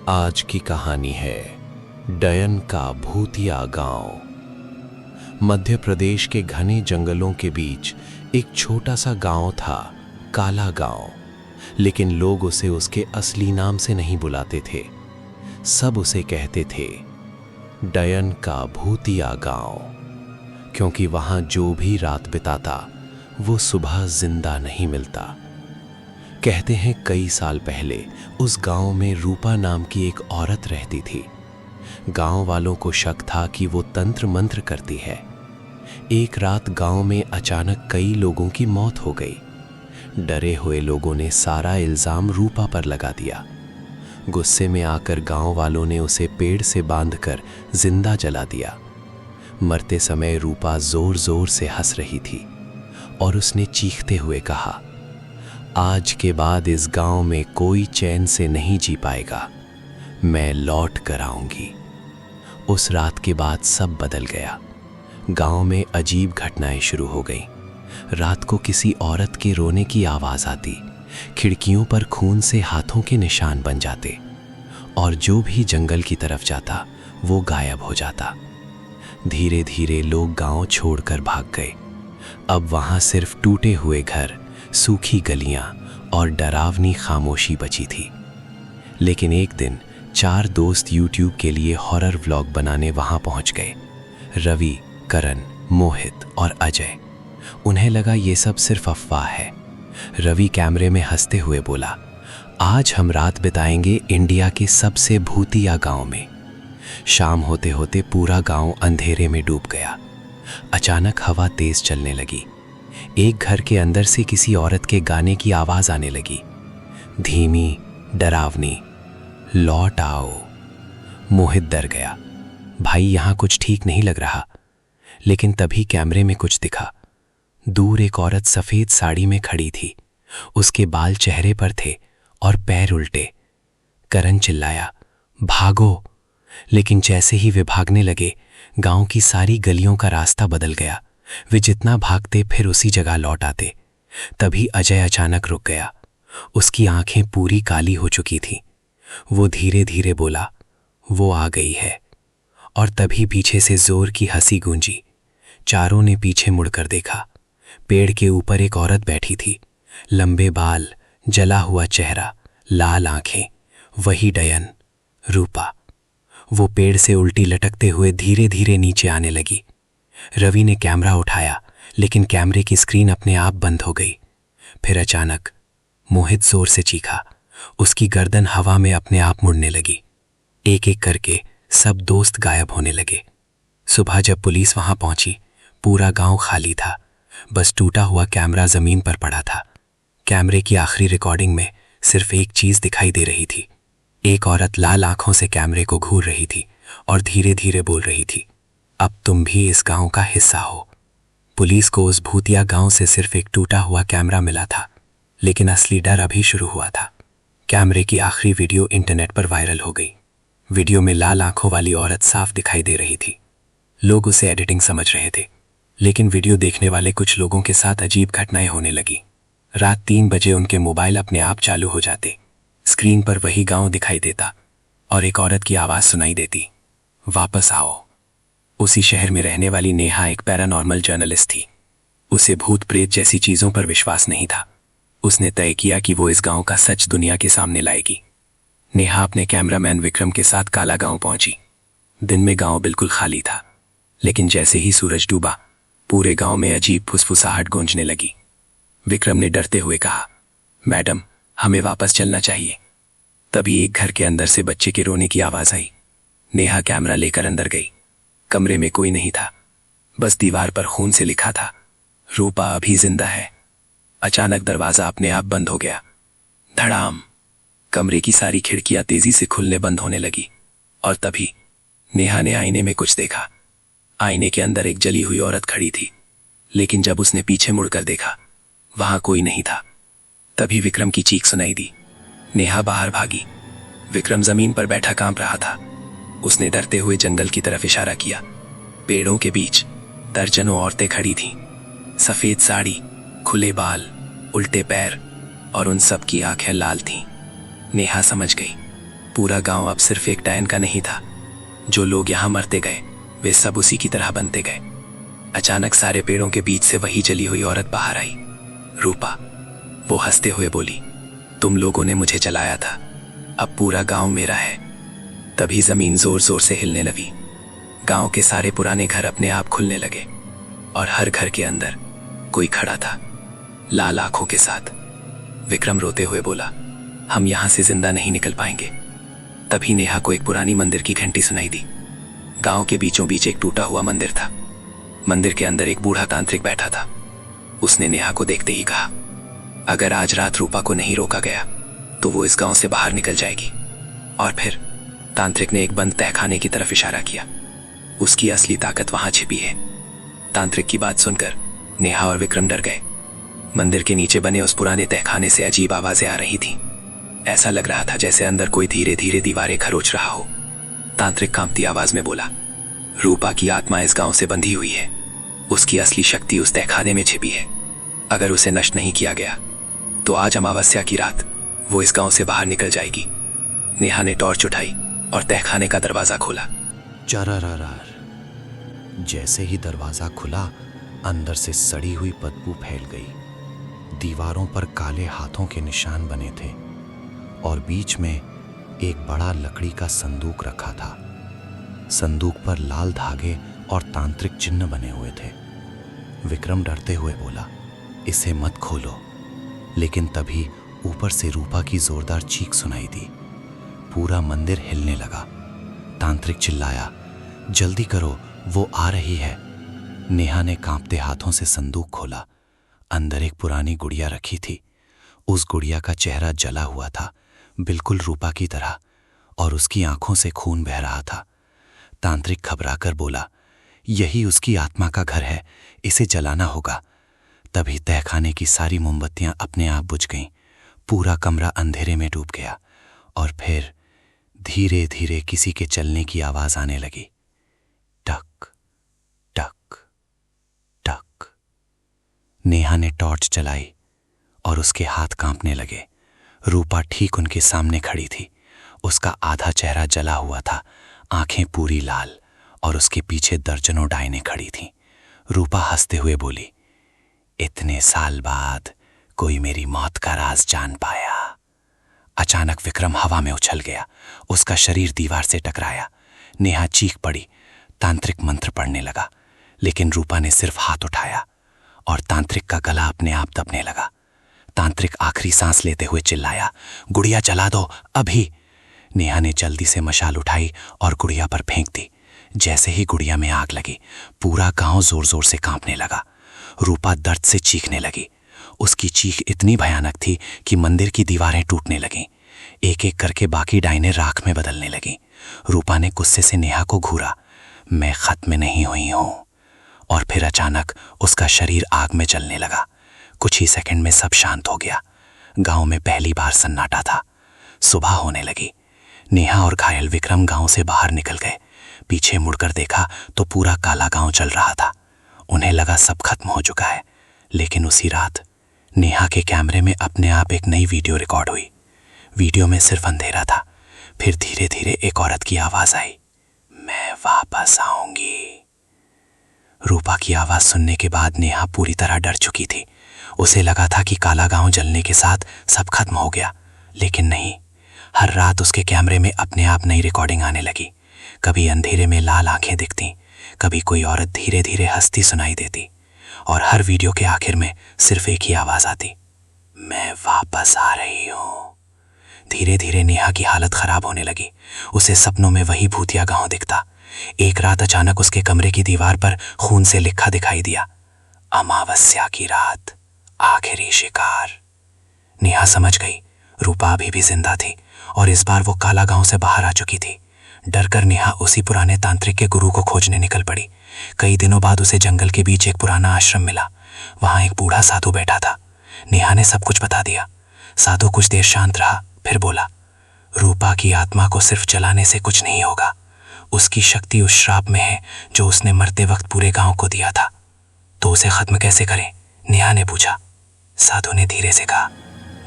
आज की कहानी है डयन का भूतिया गांव। मध्य प्रदेश के घने जंगलों के बीच एक छोटा सा गांव था, काला गांव। लेकिन लोग उसे उसके असली नाम से नहीं बुलाते थे। सब उसे कहते थे डयन का भूतिया गांव, क्योंकि वहां जो भी रात बिताता वो सुबह जिंदा नहीं मिलता। कहते हैं कई साल पहले उस गांव में रूपा नाम की एक औरत रहती थी। गांव वालों को शक था कि वो तंत्र मंत्र करती है। एक रात गांव में अचानक कई लोगों की मौत हो गई। डरे हुए लोगों ने सारा इल्जाम रूपा पर लगा दिया। गुस्से में आकर गांव वालों ने उसे पेड़ से बांधकर जिंदा जला दिया। मरते समय रूपा जोर जोर से हंस रही थी और उसने चीखते हुए कहा, आज के बाद इस गांव में कोई चैन से नहीं जी पाएगा, मैं लौट कर आऊंगी। उस रात के बाद सब बदल गया। गांव में अजीब घटनाएं शुरू हो गईं। रात को किसी औरत के रोने की आवाज आती, खिड़कियों पर खून से हाथों के निशान बन जाते, और जो भी जंगल की तरफ जाता वो गायब हो जाता। धीरे धीरे लोग गांव छोड़कर भाग गए। अब वहां सिर्फ टूटे हुए घर, सूखी गलियां और डरावनी खामोशी बची थी। लेकिन एक दिन 4 दोस्त YouTube के लिए हॉरर व्लॉग बनाने वहां पहुंच गए। रवि, करण, मोहित और अजय। उन्हें लगा ये सब सिर्फ अफवाह है। रवि कैमरे में हंसते हुए बोला, आज हम रात बिताएंगे इंडिया के सबसे भूतिया गांव में। शाम होते होते पूरा गांव अंधेरे में डूब गया। अचानक हवा तेज चलने लगी। एक घर के अंदर से किसी औरत के गाने की आवाज आने लगी, धीमी, डरावनी, लौट आओ। मोहित डर गया, भाई यहां कुछ ठीक नहीं लग रहा। लेकिन तभी कैमरे में कुछ दिखा। दूर एक औरत सफेद साड़ी में खड़ी थी। उसके बाल चेहरे पर थे और पैर उल्टे। करण चिल्लाया, भागो। लेकिन जैसे ही वे भागने लगे, गांव की सारी गलियों का रास्ता बदल गया। वे जितना भागते फिर उसी जगह लौट आते। तभी अजय अचानक रुक गया। उसकी आंखें पूरी काली हो चुकी थीं। वो धीरे धीरे बोला, वो आ गई है। और तभी पीछे से जोर की हंसी गूंजी। चारों ने पीछे मुड़कर देखा। पेड़ के ऊपर एक औरत बैठी थी, लंबे बाल, जला हुआ चेहरा, लाल आंखें। वही डयन, रूपा। वो पेड़ से उल्टी लटकते हुए धीरे धीरे नीचे आने लगी। रवि ने कैमरा उठाया, लेकिन कैमरे की स्क्रीन अपने आप बंद हो गई। फिर अचानक मोहित जोर से चीखा। उसकी गर्दन हवा में अपने आप मुड़ने लगी। एक एक करके सब दोस्त गायब होने लगे। सुबह जब पुलिस वहां पहुंची, पूरा गांव खाली था। बस टूटा हुआ कैमरा जमीन पर पड़ा था। कैमरे की आखिरी रिकॉर्डिंग में सिर्फ एक चीज दिखाई दे रही थी। एक औरत लाल आंखों से कैमरे को घूर रही थी और धीरे धीरे बोल रही थी, अब तुम भी इस गांव का हिस्सा हो। पुलिस को उस भूतिया गांव से सिर्फ एक टूटा हुआ कैमरा मिला था, लेकिन असली डर अभी शुरू हुआ था। कैमरे की आखिरी वीडियो इंटरनेट पर वायरल हो गई। वीडियो में लाल आंखों वाली औरत साफ दिखाई दे रही थी। लोग उसे एडिटिंग समझ रहे थे, लेकिन वीडियो देखने वाले कुछ लोगों के साथ अजीब घटनाएं होने लगी। रात 3 बजे उनके मोबाइल अपने आप चालू हो जाते। स्क्रीन पर वही गांव दिखाई देता और एक औरत की आवाज सुनाई देती, वापस आओ। उसी शहर में रहने वाली नेहा एक पैरानॉर्मल जर्नलिस्ट थी। उसे भूत प्रेत जैसी चीजों पर विश्वास नहीं था। उसने तय किया कि वो इस गांव का सच दुनिया के सामने लाएगी। नेहा अपने कैमरामैन विक्रम के साथ काला गांव पहुंची। दिन में गांव बिल्कुल खाली था, लेकिन जैसे ही सूरज डूबा, पूरे गांव में अजीब फुसफुसाहट गूंजने लगी। विक्रम ने डरते हुए कहा, मैडम, हमें वापस चलना चाहिए। तभी एक घर के अंदर से बच्चे के रोने की आवाज आई। नेहा कैमरा लेकर अंदर गई। कमरे में कोई नहीं था, बस दीवार पर खून से लिखा था, रूपा अभी जिंदा है। अचानक दरवाजा अपने आप बंद हो गया। धड़ाम। कमरे की सारी खिड़कियां तेजी से खुलने बंद होने लगी। और तभी नेहा ने आईने में कुछ देखा। आईने के अंदर एक जली हुई औरत खड़ी थी, लेकिन जब उसने पीछे मुड़कर देखा, वहां कोई नहीं था। तभी विक्रम की चीख सुनाई दी। नेहा बाहर भागी। विक्रम जमीन पर बैठा कांप रहा था। उसने डरते हुए जंगल की तरफ इशारा किया। पेड़ों के बीच दर्जनों औरतें खड़ी थीं, सफेद साड़ी, खुले बाल, उल्टे पैर, और उन सब की आंखें लाल थीं। नेहा समझ गई, पूरा गांव अब सिर्फ एक डायन का नहीं था। जो लोग यहाँ मरते गए वे सब उसी की तरह बनते गए। अचानक सारे पेड़ों के बीच से वही जली हुई औरत बाहर आई, रूपा। वो हंसते हुए बोली, तुम लोगों ने मुझे जलाया था, अब पूरा गांव मेरा है। तभी जमीन जोर जोर से हिलने लगी। गांव के सारे पुराने घर अपने आप खुलने लगे और हर घर के अंदर कोई खड़ा था, लाल आंखों के साथ। विक्रम रोते हुए बोला, हम यहां से जिंदा नहीं निकल पाएंगे। तभी नेहा को एक पुरानी मंदिर की घंटी सुनाई दी। गांव के बीचों बीच एक टूटा हुआ मंदिर था। मंदिर के अंदर एक बूढ़ा तांत्रिक बैठा था। उसने नेहा को देखते ही कहा, अगर आज रात रूपा को नहीं रोका गया तो वो इस गांव से बाहर निकल जाएगी। और फिर तांत्रिक ने एक बंद तहखाने की तरफ इशारा किया। उसकी असली ताकत वहां छिपी है। तांत्रिक की बात सुनकर नेहा और विक्रम डर गए। मंदिर के नीचे बने उस पुराने तहखाने से अजीब आवाजें आ रही थीं। ऐसा लग रहा था जैसे अंदर कोई धीरे धीरे दीवारें खरोच रहा हो। तांत्रिक कांपती आवाज में बोला, रूपा की आत्मा इस गांव से बंधी हुई है। उसकी असली शक्ति उस तहखाने में छिपी है। अगर उसे नष्ट नहीं किया गया तो आज अमावस्या की रात वो इस गांव से बाहर निकल जाएगी। नेहा ने टॉर्च उठाई और तहखाने का दरवाजा खोला। चरररर। जैसे ही दरवाजा खुला, अंदर से सड़ी हुई बदबू फैल गई। दीवारों पर काले हाथों के निशान बने थे और बीच में एक बड़ा लकड़ी का संदूक रखा था। संदूक पर लाल धागे और तांत्रिक चिन्ह बने हुए थे। विक्रम डरते हुए बोला, इसे मत खोलो। लेकिन तभी ऊपर से रूपा की जोरदार चीख सुनाई दी। पूरा मंदिर हिलने लगा। तांत्रिक चिल्लाया, जल्दी करो, वो आ रही है। नेहा ने कांपते हाथों से संदूक खोला। अंदर एक पुरानी गुड़िया रखी थी। उस गुड़िया का चेहरा जला हुआ था, बिल्कुल रूपा की तरह, और उसकी आंखों से खून बह रहा था। तांत्रिक घबराकर बोला, यही उसकी आत्मा का घर है, इसे जलाना होगा। तभी तहखाने की सारी मोमबत्तियां अपने आप बुझ गईं। पूरा कमरा अंधेरे में डूब गया और फिर धीरे धीरे किसी के चलने की आवाज आने लगी। टक टक टक। नेहा ने टॉर्च चलाई और उसके हाथ कांपने लगे। रूपा ठीक उनके सामने खड़ी थी। उसका आधा चेहरा जला हुआ था, आंखें पूरी लाल, और उसके पीछे दर्जनों डायनें खड़ी थीं। रूपा हंसते हुए बोली, इतने साल बाद कोई मेरी मौत का राज जान पाया। अचानक विक्रम हवा में उछल गया। उसका शरीर दीवार से टकराया। नेहा चीख पड़ी। तांत्रिक मंत्र पढ़ने लगा, लेकिन रूपा ने सिर्फ हाथ उठाया और तांत्रिक का गला अपने आप दबने लगा। तांत्रिक आखिरी सांस लेते हुए चिल्लाया, गुड़िया जला दो अभी। नेहा ने जल्दी से मशाल उठाई और गुड़िया पर फेंक दी। जैसे ही गुड़िया में आग लगी, पूरा गांव जोर जोर से कांपने लगा। रूपा दर्द से चीखने लगी। उसकी चीख इतनी भयानक थी कि मंदिर की दीवारें टूटने लगीं। एक एक करके बाकी डायनें राख में बदलने लगीं। रूपा ने गुस्से से नेहा को घूरा, मैं खत्म नहीं हुई हूं। और फिर अचानक उसका शरीर आग में जलने लगा। कुछ ही सेकंड में सब शांत हो गया। गांव में पहली बार सन्नाटा था। सुबह होने लगी। नेहा और घायल विक्रम गांव से बाहर निकल गए। पीछे मुड़कर देखा तो पूरा काला गांव चल रहा था। उन्हें लगा सब खत्म हो चुका है, लेकिन उसी रात नेहा के कैमरे में अपने आप एक नई वीडियो रिकॉर्ड हुई। वीडियो में सिर्फ अंधेरा था। फिर धीरे धीरे एक औरत की आवाज आई, मैं वापस आऊंगी। रूपा की आवाज सुनने के बाद नेहा पूरी तरह डर चुकी थी। उसे लगा था कि काला गांव जलने के साथ सब खत्म हो गया, लेकिन नहीं। हर रात उसके कैमरे में अपने आप नई रिकॉर्डिंग आने लगी। कभी अंधेरे में लाल आंखें दिखती, कभी कोई औरत धीरे धीरे हंसती सुनाई देती, और हर वीडियो के आखिर में सिर्फ एक ही आवाज आती, मैं वापस आ रही हूं। धीरे धीरे नेहा की हालत खराब होने लगी। उसे सपनों में वही भूतिया गांव दिखता। एक रात अचानक उसके कमरे की दीवार पर खून से लिखा दिखाई दिया, अमावस्या की रात, आखिरी शिकार। नेहा समझ गई रूपा अभी भी जिंदा थी और इस बार वो काला गांव से बाहर आ चुकी थी। डरकर नेहा उसी पुराने तांत्रिक के गुरु को खोजने निकल पड़ी। कई दिनों बाद उसे जंगल के बीच एक पुराना आश्रम मिला। वहां एक बूढ़ा साधु बैठा था। नेहा ने सब कुछ बता दिया। साधु कुछ देर शांत रहा, फिर बोला, रूपा की आत्मा को सिर्फ जलाने से कुछ नहीं होगा। उसकी शक्ति उस श्राप में है जो उसने मरते वक्त पूरे गांव को दिया था। तो उसे खत्म कैसे करें? नेहा ने पूछा। साधु ने धीरे से कहा,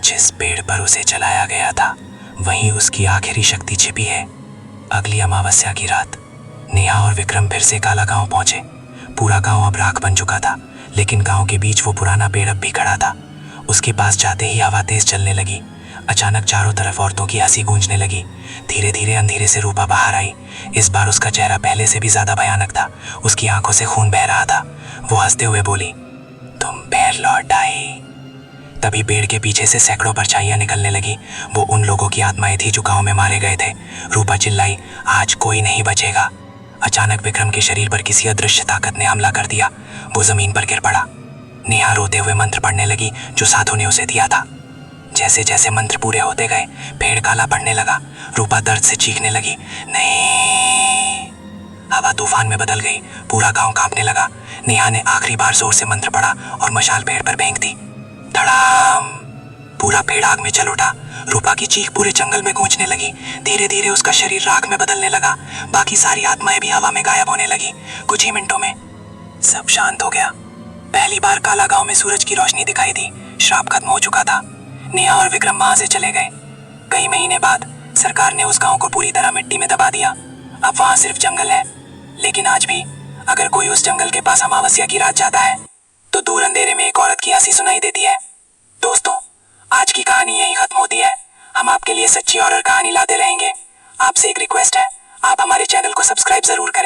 जिस पेड़ पर उसे जलाया गया था वहीं उसकी आखिरी शक्ति छिपी है। अगली अमावस्या की रात नेहा और विक्रम फिर से काला गांव पहुंचे। पूरा गांव अब राख बन चुका था, लेकिन गांव के बीच वो पुराना पेड़ अब भी खड़ा था। उसके पास जाते ही हवा तेज चलने लगी। अचानक चारों तरफ औरतों की हंसी गूंजने लगी। धीरे धीरे अंधेरे से रूपा बाहर आई। इस बार उसका चेहरा पहले से भी ज्यादा भयानक था। उसकी आंखों से खून बह रहा था। वो हंसते हुए बोली, तुम फिर लौट आई। तभी पेड़ के पीछे से सैकड़ों परछाइयां निकलने लगी। वो उन लोगों की आत्माएं थी जो गांव में मारे गए थे। रूपा चिल्लाई, आज कोई नहीं बचेगा। अचानक विक्रम के शरीर पर किसी अदृश्य ताकत ने हमला कर दिया। वो जमीन पर गिर पड़ा। नेहा रोते हुए मंत्र पढ़ने लगी जो साधु ने उसे दिया था। जैसे जैसे मंत्र पूरे होते गए पेड़ काला पड़ने लगा। रूपा दर्द से चीखने लगी, नहीं। हवा तूफान में बदल गई। पूरा गांव कांपने लगा। नेहा ने आखिरी बार जोर से मंत्र पढ़ा और मशाल पेड़ पर फेंक दी। धड़ाम! पूरा पेड़ आग में जल उठा। रूपा की चीख पूरे जंगल में गूंजने लगी। धीरे धीरे उसका शरीर राख में बदलने लगा। बाकी सारी आत्माएं भी हवा में गायब होने लगी। कुछ ही मिनटों में सब शांत हो गया। पहली बार काला गांव में सूरज की रोशनी दिखाई दी। श्राप खत्म हो चुका था। नेहा और विक्रम वहां से चले गए। कई महीने बाद सरकार ने उस गांव को पूरी तरह मिट्टी में दबा दिया। अब वहां सिर्फ जंगल है। लेकिन आज भी अगर कोई उस जंगल के पास अमावस्या की रात जाता है तो दूर अंधेरे में एक औरत की हंसी सुनाई देती है। दोस्तों, आज की कहानी यहीं खत्म होती है। हम आपके लिए सच्ची हॉरर कहानी लाते रहेंगे। आपसे एक रिक्वेस्ट है, आप हमारे चैनल को सब्सक्राइब जरूर करें।